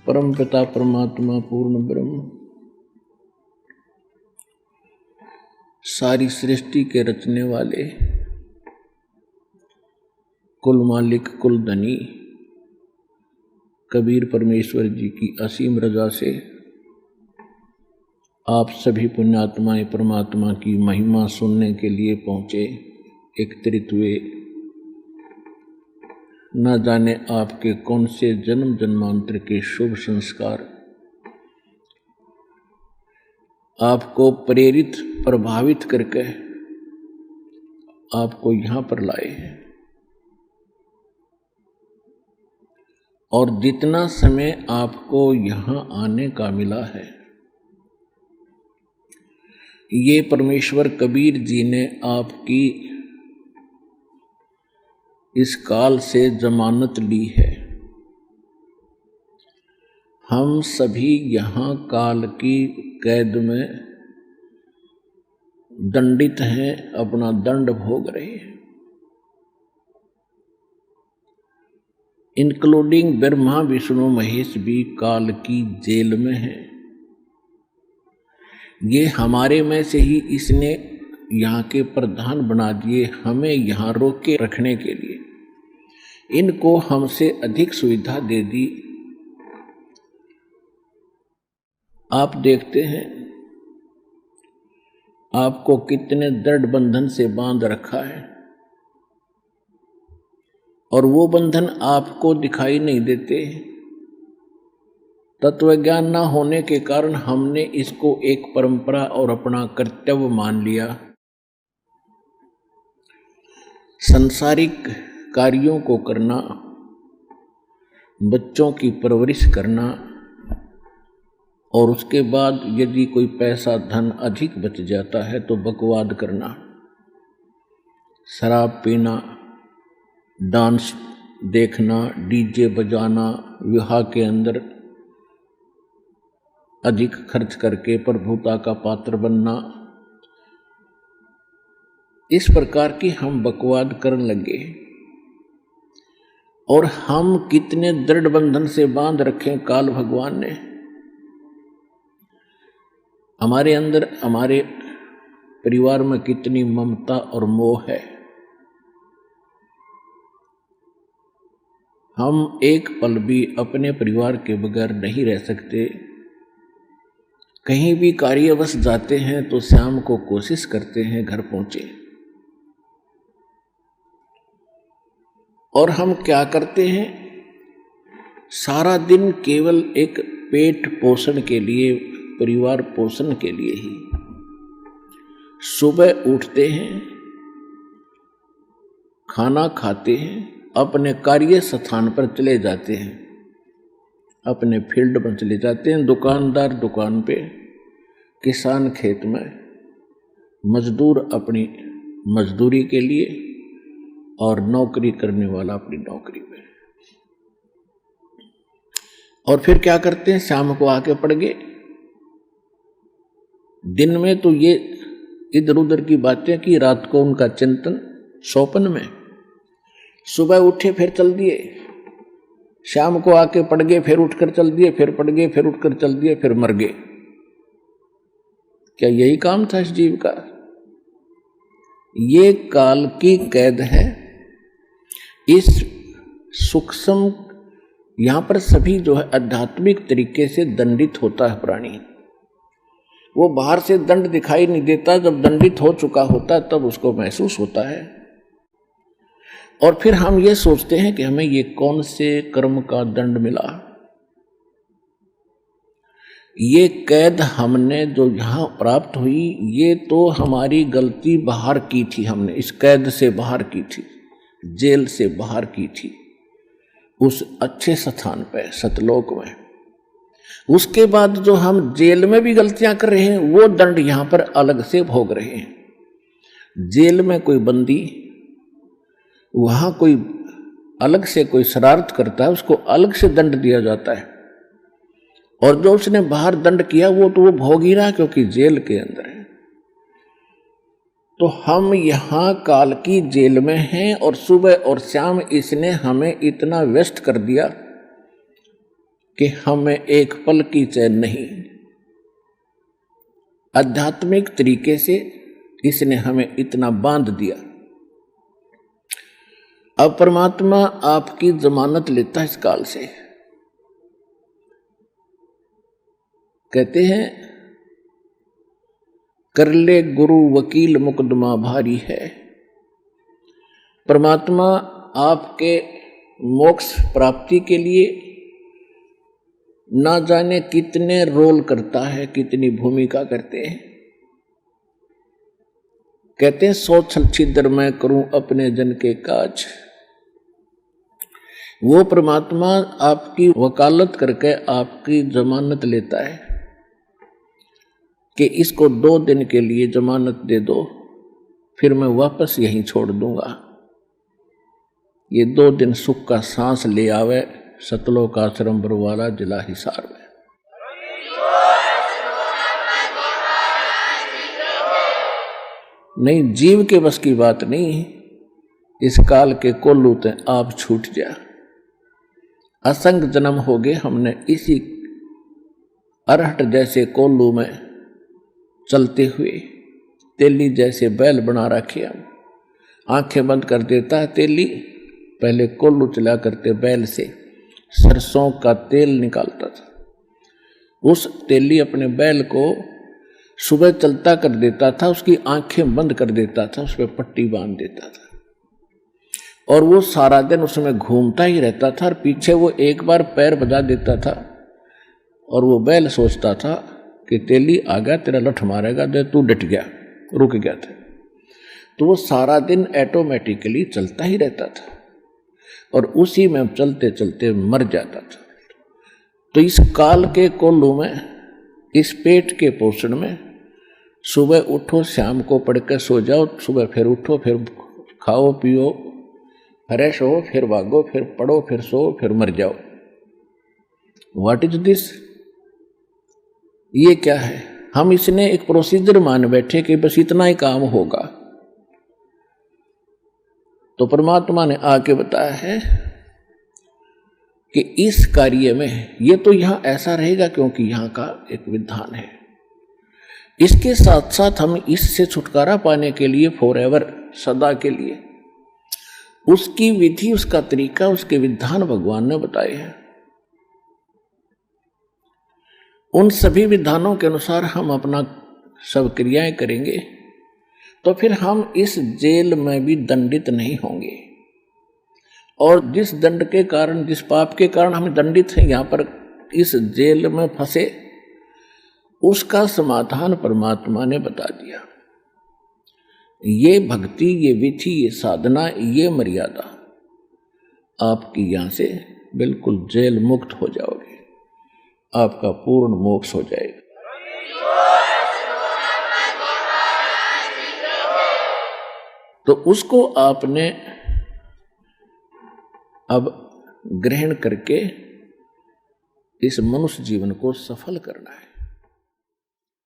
परम पिता परमात्मा पूर्ण ब्रह्म सारी सृष्टि के रचने वाले कुल मालिक कुल धनी कबीर परमेश्वर जी की असीम रजा से आप सभी पुण्यात्माएं परमात्मा की महिमा सुनने के लिए पहुँचे, एकत्रित हुए। न जाने आपके कौन से जन्म जन्मांतर के शुभ संस्कार आपको प्रेरित प्रभावित करके आपको यहाँ पर लाए हैं। और जितना समय आपको यहाँ आने का मिला है, ये परमेश्वर कबीर जी ने आपकी इस काल से जमानत ली है। हम सभी यहाँ काल की कैद में दंडित हैं, अपना दंड भोग रहे हैं, इंक्लूडिंग ब्रह्मा विष्णु महेश भी काल की जेल में हैं। ये हमारे में से ही इसने यहाँ के प्रधान बना दिए, हमें यहाँ रोक के रखने के लिए। इनको हमसे अधिक सुविधा दे दी। आप देखते हैं आपको कितने दृढ़ बंधन से बांध रखा है, और वो बंधन आपको दिखाई नहीं देते। तत्व ज्ञान न होने के कारण हमने इसको एक परंपरा और अपना कर्तव्य मान लिया। सांसारिक कार्यों को करना, बच्चों की परवरिश करना, और उसके बाद यदि कोई पैसा धन अधिक बच जाता है तो बकवाद करना, शराब पीना, डांस देखना, डीजे बजाना, विवाह के अंदर अधिक खर्च करके प्रभुता का पात्र बनना, इस प्रकार की हम बकवाद करने लगे। और हम कितने दृढ़ बंधन से बांध रखे काल भगवान ने। हमारे अंदर, हमारे परिवार में कितनी ममता और मोह है। हम एक पल भी अपने परिवार के बगैर नहीं रह सकते। कहीं भी कार्यवश जाते हैं तो शाम को कोशिश करते हैं घर पहुंचे। और हम क्या करते हैं, सारा दिन केवल एक पेट पोषण के लिए, परिवार पोषण के लिए ही सुबह उठते हैं, खाना खाते हैं, अपने कार्य स्थान पर चले जाते हैं, अपने फील्ड पर चले जाते हैं, दुकानदार दुकान पे, किसान खेत में, मजदूर अपनी मजदूरी के लिए, और नौकरी करने वाला अपनी नौकरी में। और फिर क्या करते हैं, शाम को आके पड़ गए। दिन में तो ये इधर उधर की बातें की, रात को उनका चिंतन सौपन में। सुबह उठे फिर चल दिए, शाम को आके पड़ गए, फिर उठकर चल दिए, फिर पड़ गए, फिर उठकर चल दिए, फिर मर गए। क्या यही काम था इस जीव का? ये काल की कैद है। इस सूक्ष्म, यहां पर सभी जो है आध्यात्मिक तरीके से दंडित होता है प्राणी। वो बाहर से दंड दिखाई नहीं देता, जब दंडित हो चुका होता है तब उसको महसूस होता है। और फिर हम ये सोचते हैं कि हमें ये कौन से कर्म का दंड मिला। ये कैद हमने जो यहाँ प्राप्त हुई, ये तो हमारी गलती बाहर की थी, हमने इस कैद से बाहर की थी, जेल से बाहर की थी, उस अच्छे स्थान पे सतलोक में। उसके बाद जो हम जेल में भी गलतियां कर रहे हैं, वो दंड यहाँ पर अलग से भोग रहे हैं। जेल में कोई बंदी, वहाँ कोई अलग से कोई शरारत करता है, उसको अलग से दंड दिया जाता है। और जो उसने बाहर दंड किया वो तो वो भोग ही रहा, क्योंकि जेल के अंदर है। तो हम यहाँ काल की जेल में हैं, और सुबह और शाम इसने हमें इतना व्यस्त कर दिया कि हमें एक पल की चैन नहीं। आध्यात्मिक तरीके से इसने हमें इतना बांध दिया। अब परमात्मा आपकी जमानत लेता है इस काल से। कहते हैं कर ले गुरु वकील मुकदमा भारी है। परमात्मा आपके मोक्ष प्राप्ति के लिए ना जाने कितने रोल करता है, कितनी भूमिका करते हैं। कहते हैं 100 छल छिद्र मैं करूं अपने जन के काज। वो परमात्मा आपकी वकालत करके आपकी जमानत लेता है कि इसको 2 दिन के लिए जमानत दे दो, फिर मैं वापस यहीं छोड़ दूंगा। ये 2 दिन सुख का सांस ले आवे सतलोक आश्रम बरवाला जिला हिसार में। नहीं, जीव के बस की बात नहीं। इस काल के कोल्लू ते आप छूट जा। असंग जन्म हो गए हमने इसी अरहट जैसे कोल्लू में चलते हुए। तेली जैसे बैल बना रखे हम। आंखें बंद कर देता है तेली, पहले कोल्लू चला करते बैल से सरसों का तेल निकालता था। उस तेली अपने बैल को सुबह चलता कर देता था, उसकी आंखें बंद कर देता था, उस पर पट्टी बांध देता था और वो सारा दिन उसमें घूमता ही रहता था। और पीछे वो एक बार पैर बजा देता था और वो बैल सोचता था कि तेली आ गया, तेरा लठ मारेगा, दे तू डट गया, रुक गया था। तो वो सारा दिन ऑटोमेटिकली चलता ही रहता था और उसी में चलते चलते मर जाता था। तो इस काल के कोल्लू में, इस पेट के पोषण में, सुबह उठो शाम को पढ़ के सो जाओ, सुबह फिर उठो, फिर खाओ पियो, फ्रेश हो, फिर भागो, फिर पढ़ो, फिर सो, फिर मर जाओ। What is this? ये क्या है? हम इसने एक प्रोसीजर मान बैठे कि बस इतना ही काम होगा। तो परमात्मा ने आके बताया है कि इस कार्य में ये तो यहां ऐसा रहेगा क्योंकि यहां का एक विधान है। इसके साथ साथ हम इससे छुटकारा पाने के लिए फॉरएवर, सदा के लिए, उसकी विधि, उसका तरीका, उसके विधान भगवान ने बताए हैं। उन सभी विधानों के अनुसार हम अपना सब क्रियाएं करेंगे तो फिर हम इस जेल में भी दंडित नहीं होंगे। और जिस दंड के कारण, जिस पाप के कारण हम दंडित हैं, यहां पर इस जेल में फंसे, उसका समाधान परमात्मा ने बता दिया। ये भक्ति, ये विधि, ये साधना, ये मर्यादा, आपकी यहां से बिल्कुल जेल मुक्त हो जाओगे, आपका पूर्ण मोक्ष हो जाएगा। तो उसको आपने अब ग्रहण करके इस मनुष्य जीवन को सफल करना है।